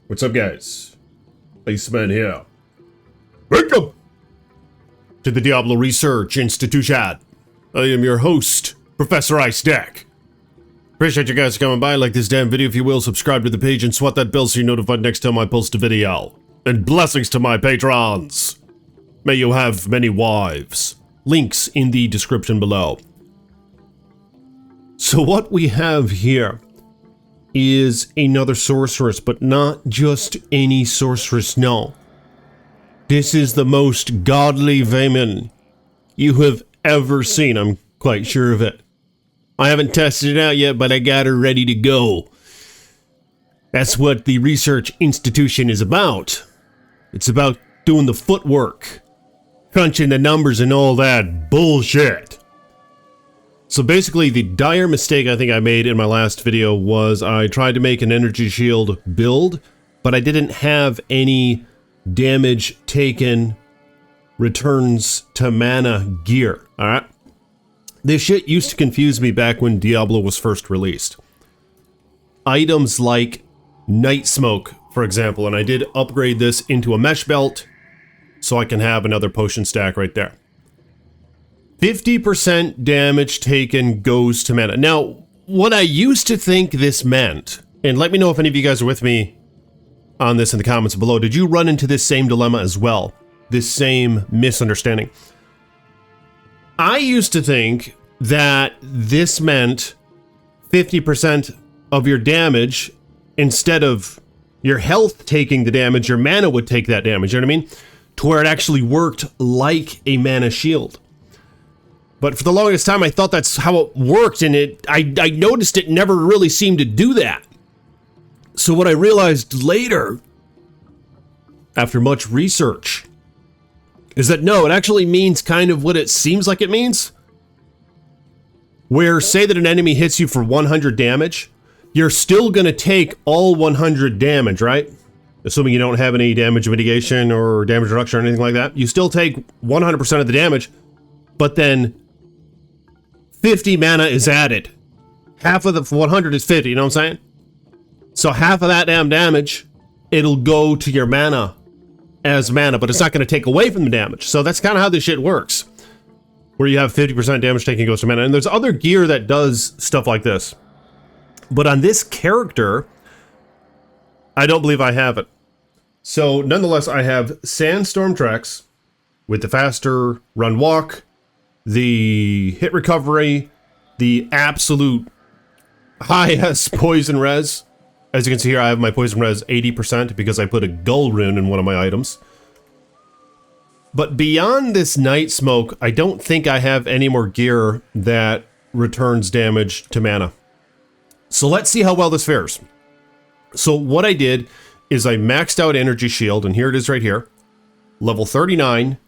What's up, guys? Iceman here. Welcome to the Diablo Research Institution. I am your host, Professor Ice Deck. Appreciate you guys coming by. Like this damn video if you will. Subscribe to the page and swat that bell so you're notified next time I post a video. And blessings to my patrons. May you have many wives. Links in the description below. So what we have here is another sorceress, but not just any sorceress, no. This is the most godly woman you have ever seen, I'm quite sure of it. I haven't tested it out yet, but I got her ready to go. That's what the research institution is about. It's about doing the footwork, crunching the numbers and all that bullshit. So basically, the dire mistake I think I made in my last video was I tried to make an energy shield build, but I didn't have any damage taken returns to mana gear, alright? This shit used to confuse me back when Diablo was first released. Items like Night Smoke, for example, and I did upgrade this into a mesh belt so I can have another potion stack right there. 50% damage taken goes to mana. Now, what I used to think this meant, and let me know if any of you guys are with me on this in the comments below, did you run into this same dilemma as well? This same misunderstanding? I used to think that this meant 50% of your damage, instead of your health taking the damage, your mana would take that damage, you know what I mean? To where it actually worked like a mana shield. But for the longest time, I thought that's how it worked, and I noticed it never really seemed to do that. So what I realized later, after much research, is that no, it actually means kind of what it seems like it means. Where, say that an enemy hits you for 100 damage, you're still going to take all 100 damage, right? Assuming you don't have any damage mitigation or damage reduction or anything like that. You still take 100% of the damage, but then 50 mana is added. Half of the 100 is 50, you know what I'm saying? So half of that damn damage, it'll go to your mana as mana, but it's not going to take away from the damage. So that's kind of how this shit works. Where you have 50% damage taken goes to mana. And there's other gear that does stuff like this. But on this character, I don't believe I have it. So nonetheless, I have Sandstorm Trex with the faster run walk, the hit recovery, the absolute highest poison res. As you can see here, I have my poison res 80% because I put a gull rune in one of my items. But beyond this Night Smoke, I don't think I have any more gear that returns damage to mana. So let's see how well this fares. So what I did is I maxed out Energy Shield, and here it is right here. Level 39.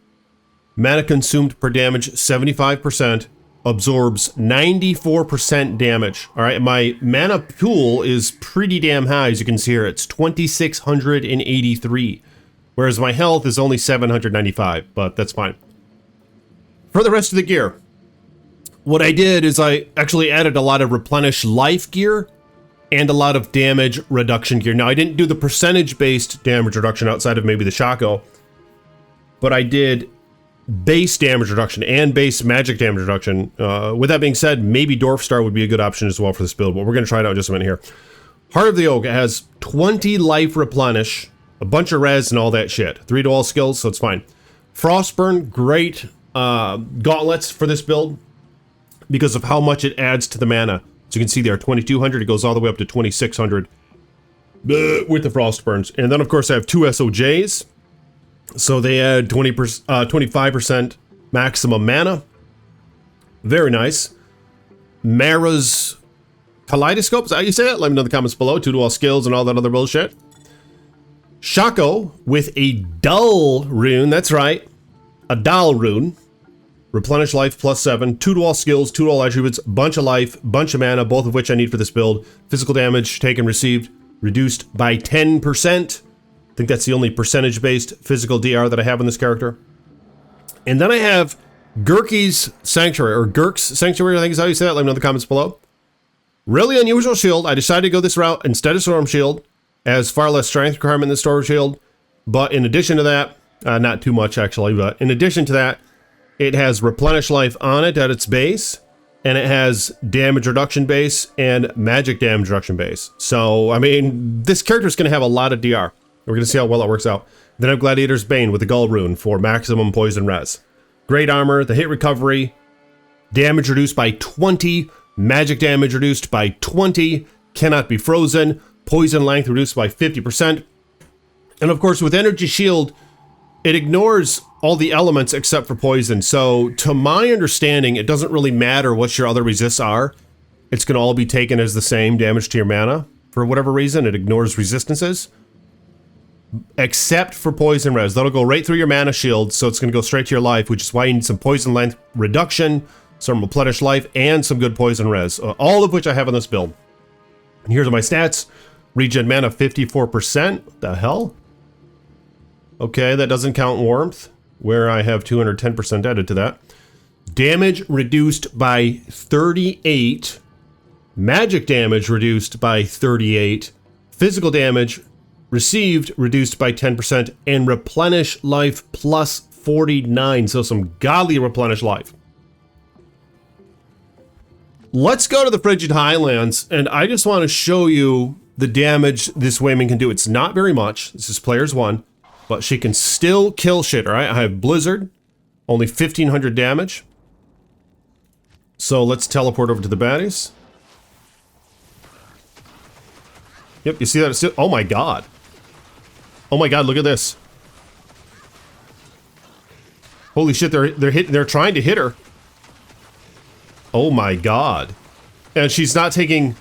Mana consumed per damage, 75%, absorbs 94% damage. All right, my mana pool is pretty damn high, as you can see here. It's 2,683, whereas my health is only 795, but that's fine. For the rest of the gear, what I did is I actually added a lot of replenish life gear and a lot of damage reduction gear. Now, I didn't do the percentage-based damage reduction outside of maybe the Shaco, but I did base damage reduction and base magic damage reduction. With that being said, maybe Dwarf Star would be a good option as well for this build, but we're going to try it out in just a minute here. Heart of the Oak has 20 life replenish, a bunch of res and all that shit. 3 to all skills, so it's fine. Frostburn, great gauntlets for this build because of how much it adds to the mana. So you can see there, 2,200, it goes all the way up to 2,600 with the Frostburns. And then, of course, I have 2 SOJs. So they add 25% maximum mana. Very nice. Mara's Kaleidoscope, is that how you say it? Let me know in the comments below. 2 to all skills and all that other bullshit. Shaco with a dull rune, that's right. A dull rune. Replenish life plus 7. 2 to all skills, 2 to all attributes, bunch of life, bunch of mana, both of which I need for this build. Physical damage taken received reduced by 10%. I think that's the only percentage-based physical DR that I have in this character. And then I have Gurky's Sanctuary, or Gurk's Sanctuary, I think is how you say that. Let me know in the comments below. Really unusual shield. I decided to go this route instead of Storm Shield. Has far less strength requirement than the Storm Shield, but in addition to that, not too much actually, but in addition to that, it has replenish life on it at its base, and it has damage reduction base and magic damage reduction base. So, I mean, this character is going to have a lot of DR. We're going to see how well it works out. Then I have Gladiator's Bane with the Gull Rune for maximum poison res. Great armor, the hit recovery, damage reduced by 20, magic damage reduced by 20, cannot be frozen, poison length reduced by 50%. And of course, with Energy Shield, it ignores all the elements except for poison. So, to my understanding, it doesn't really matter what your other resists are. It's going to all be taken as the same damage to your mana. For whatever reason, it ignores resistances. Except for poison res. That'll go right through your mana shield, so it's going to go straight to your life, which is why you need some poison length reduction, some replenish life, and some good poison res. All of which I have on this build. And here's my stats. Regen mana 54%. What the hell? Okay, that doesn't count warmth, where I have 210% added to that. Damage reduced by 38. Magic damage reduced by 38. Physical damage received reduced by 10%. And replenish life plus 49. So some godly replenish life. Let's go to the Frigid Highlands, and I just want to show you the damage this Wayman can do. It's not very much. This is player's 1. But she can still kill shit, all right? I have Blizzard, only 1,500 damage. So let's teleport over to the baddies. Yep, you see that? It's still, oh my god. Oh my god, look at this. Holy shit, they're trying to hit her. Oh my god. And she's not taking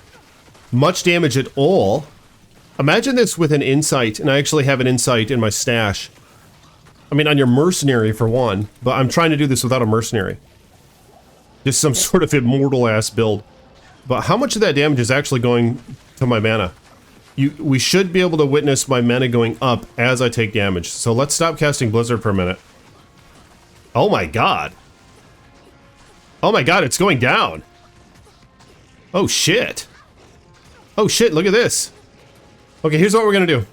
much damage at all. Imagine this with an insight, and I actually have an insight in my stash. I mean, on your mercenary for one, but I'm trying to do this without a mercenary. Just some sort of immortal-ass build. But how much of that damage is actually going to my mana? We should be able to witness my mana going up as I take damage. So let's stop casting Blizzard for a minute. Oh my god. Oh my god, it's going down. Oh shit. Oh shit, look at this. Okay, here's what we're gonna do.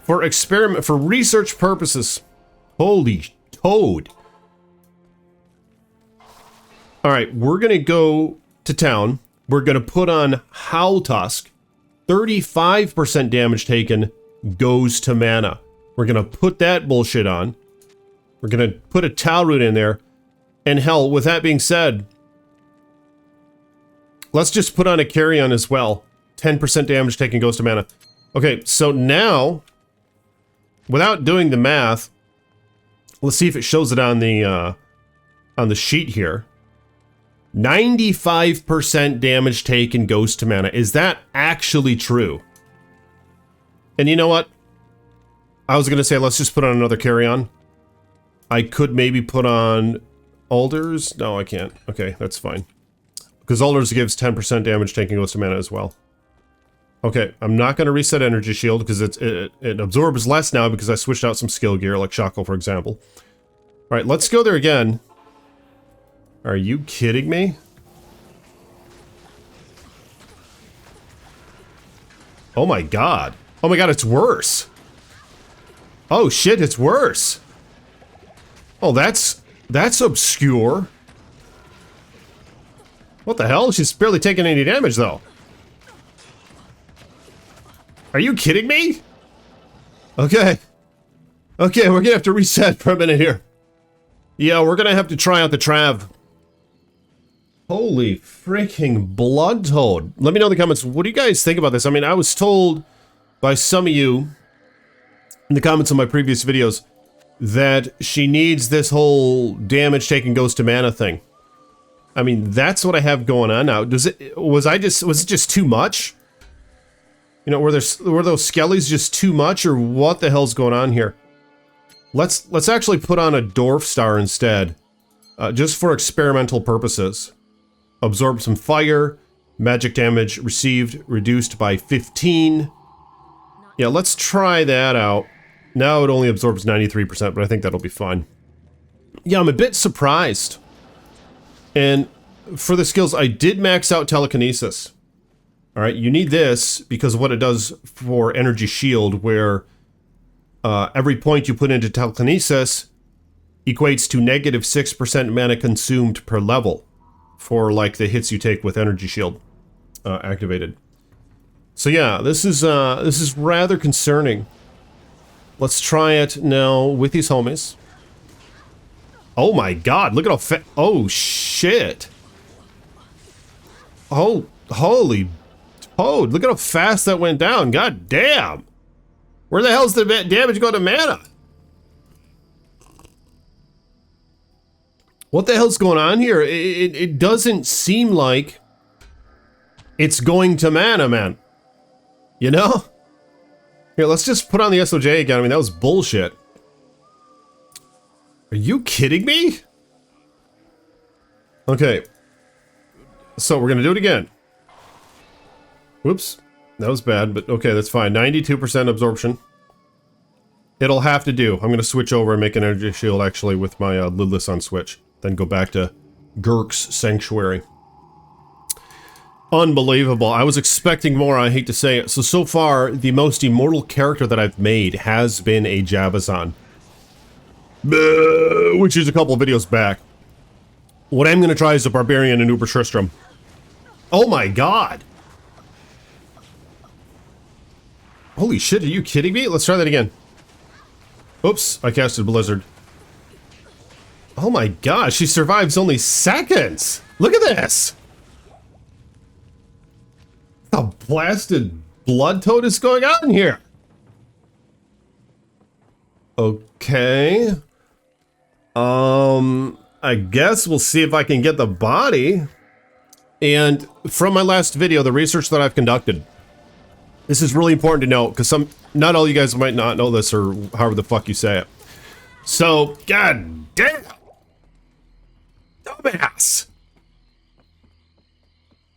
For research purposes. Holy toad. Alright, we're gonna go to town. We're gonna put on Howl Tusk. 35% damage taken goes to mana. We're gonna put that bullshit on. We're gonna put a Tal Root in there. And hell, with that being said, let's just put on a Carrion as well. 10% damage taken goes to mana. Okay, so now, without doing the math, let's see if it shows it on the sheet here. 95% damage taken goes to mana. Is that actually true? And you know what? I was gonna say let's just put on another Carrion. I could maybe put on Alders. No, I can't. Okay, that's fine. Because Alders gives 10% damage taken goes to mana as well. Okay, I'm not going to reset Energy Shield because it absorbs less now because I switched out some skill gear, like Shackle, for example. Alright, let's go there again. Are you kidding me? Oh my god. Oh my god, it's worse. Oh shit, it's worse. Oh, that's obscure. What the hell? She's barely taking any damage, though. Are you kidding me? Okay. Okay, we're gonna have to reset for a minute here. Yeah, we're gonna have to try out the Trav. Holy freaking blood toad. Let me know in the comments, what do you guys think about this? I mean, I was told by some of you in the comments on my previous videos that she needs this whole damage taken goes to mana thing. I mean, that's what I have going on now. Was it just too much? You know, were those skellies just too much, or what the hell's going on here? Let's actually put on a Dwarf Star instead, just for experimental purposes. Absorb some fire, magic damage received reduced by 15. Yeah, let's try that out. Now it only absorbs 93%, but I think that'll be fine. Yeah, I'm a bit surprised. And for the skills, I did max out Telekinesis. All right, you need this because of what it does for energy shield, where every point you put into telekinesis equates to negative 6% mana consumed per level for like the hits you take with energy shield activated. So yeah, this is rather concerning. Let's try it now with these homies. Oh my god, look at how oh shit. Oh, holy toad, look at how fast that went down. God damn. Where the hell's the damage go to mana? What the hell's going on here? It doesn't seem like it's going to mana, man. You know? Here, let's just put on the SOJ again. I mean, that was bullshit. Are you kidding me? Okay. So we're gonna do it again. Whoops. That was bad, but okay, that's fine. 92% absorption. It'll have to do. I'm gonna switch over and make an energy shield actually with my lidless on switch. Then go back to Gurk's Sanctuary. Unbelievable. I was expecting more, I hate to say it. So far, the most immortal character that I've made has been a Jabazon. Which is a couple of videos back. What I'm going to try is a Barbarian and Uber Tristram. Oh my god! Holy shit, are you kidding me? Let's try that again. Oops, I casted Blizzard. Oh my gosh, she survives only seconds! Look at this! A blasted blood toad is going on here? Okay. I guess we'll see if I can get the body. And from my last video, the research that I've conducted, this is really important to know, because not all you guys might not know this, or however the fuck you say it. So, god damn! Dumbass!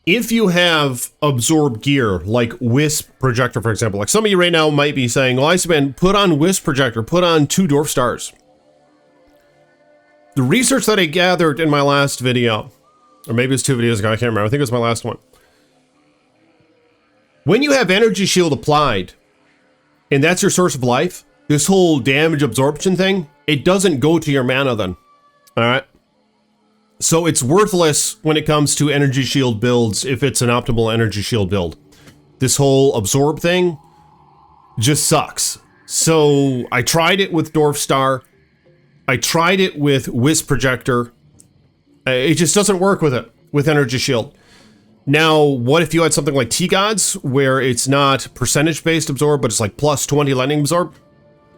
If you have absorb gear, like Wisp Projector, for example, like some of you right now might be saying, well, Iceman, put on Wisp Projector, put on 2 Dwarf Stars. The research that I gathered in my last video, or maybe it's 2 videos ago, I can't remember, I think it was my last one. When you have energy shield applied, and that's your source of life, this whole damage absorption thing, it doesn't go to your mana then. Alright? So it's worthless when it comes to energy shield builds if it's an optimal energy shield build. This whole absorb thing just sucks. So I tried it with Dwarf Star. I tried it with Wisp Projector. It just doesn't work with it, with energy shield. Now, what if you had something like T-Gods, where it's not percentage-based absorb, but it's like plus 20 lightning absorb?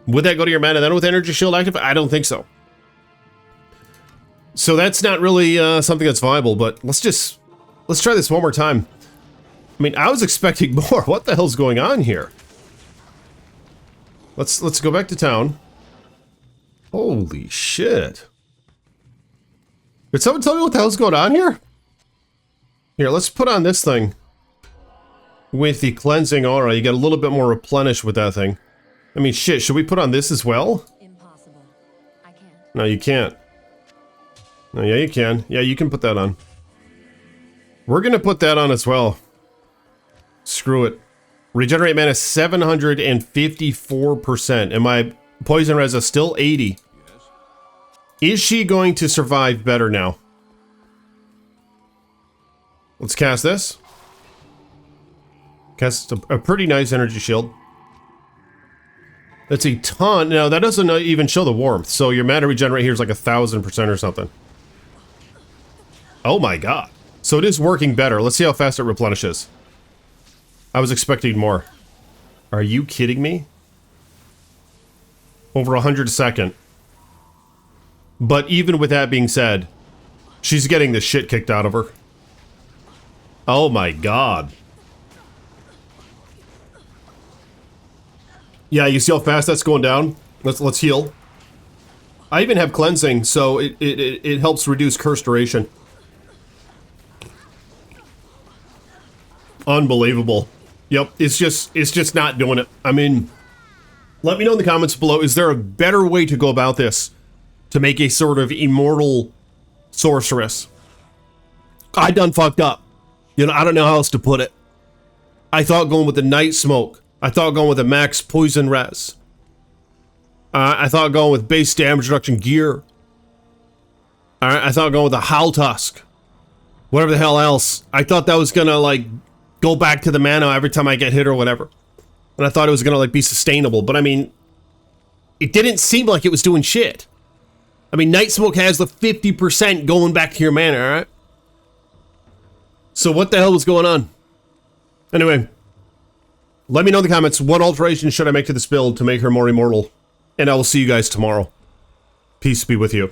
Would that go to your mana then with energy shield active? I don't think so. So that's not really something that's viable, but let's try this one more time. I mean, I was expecting more. What the hell's going on here? Let's go back to town. Holy shit. Did someone tell me what the hell's going on here? Here, let's put on this thing. With the cleansing aura, you get a little bit more replenished with that thing. I mean, shit, should we put on this as well? Impossible. I can't. No, you can't. Oh, yeah, you can. Yeah, you can put that on. We're gonna put that on as well. Screw it. Regenerate mana 754%. And my poison res is still 80. Yes. Is she going to survive better now? Let's cast this. Cast a pretty nice energy shield. That's a ton. Now, that doesn't even show the warmth. So your mana regenerate here is like 1000% or something. Oh my god. So it is working better. Let's see how fast it replenishes. I was expecting more. Are you kidding me? Over 100 a second. But even with that being said, she's getting the shit kicked out of her. Oh my god. Yeah, you see how fast that's going down? Let's heal. I even have cleansing, so it helps reduce curse duration. Unbelievable. Yep, it's just not doing it. I mean, let me know in the comments below, is there a better way to go about this to make a sort of immortal sorceress? I done fucked up. You know, I don't know how else to put it. I thought going with the Night Smoke. I thought going with the max poison res. I thought going with base damage reduction gear. Alright, I thought going with the Howl Tusk. Whatever the hell else. I thought that was gonna, like, go back to the mana every time I get hit or whatever. And I thought it was gonna, like, be sustainable. But, I mean, it didn't seem like it was doing shit. I mean, Night Smoke has the 50% going back to your mana, alright? So what the hell was going on? Anyway, let me know in the comments, what alterations should I make to this build to make her more immortal? And I will see you guys tomorrow. Peace be with you.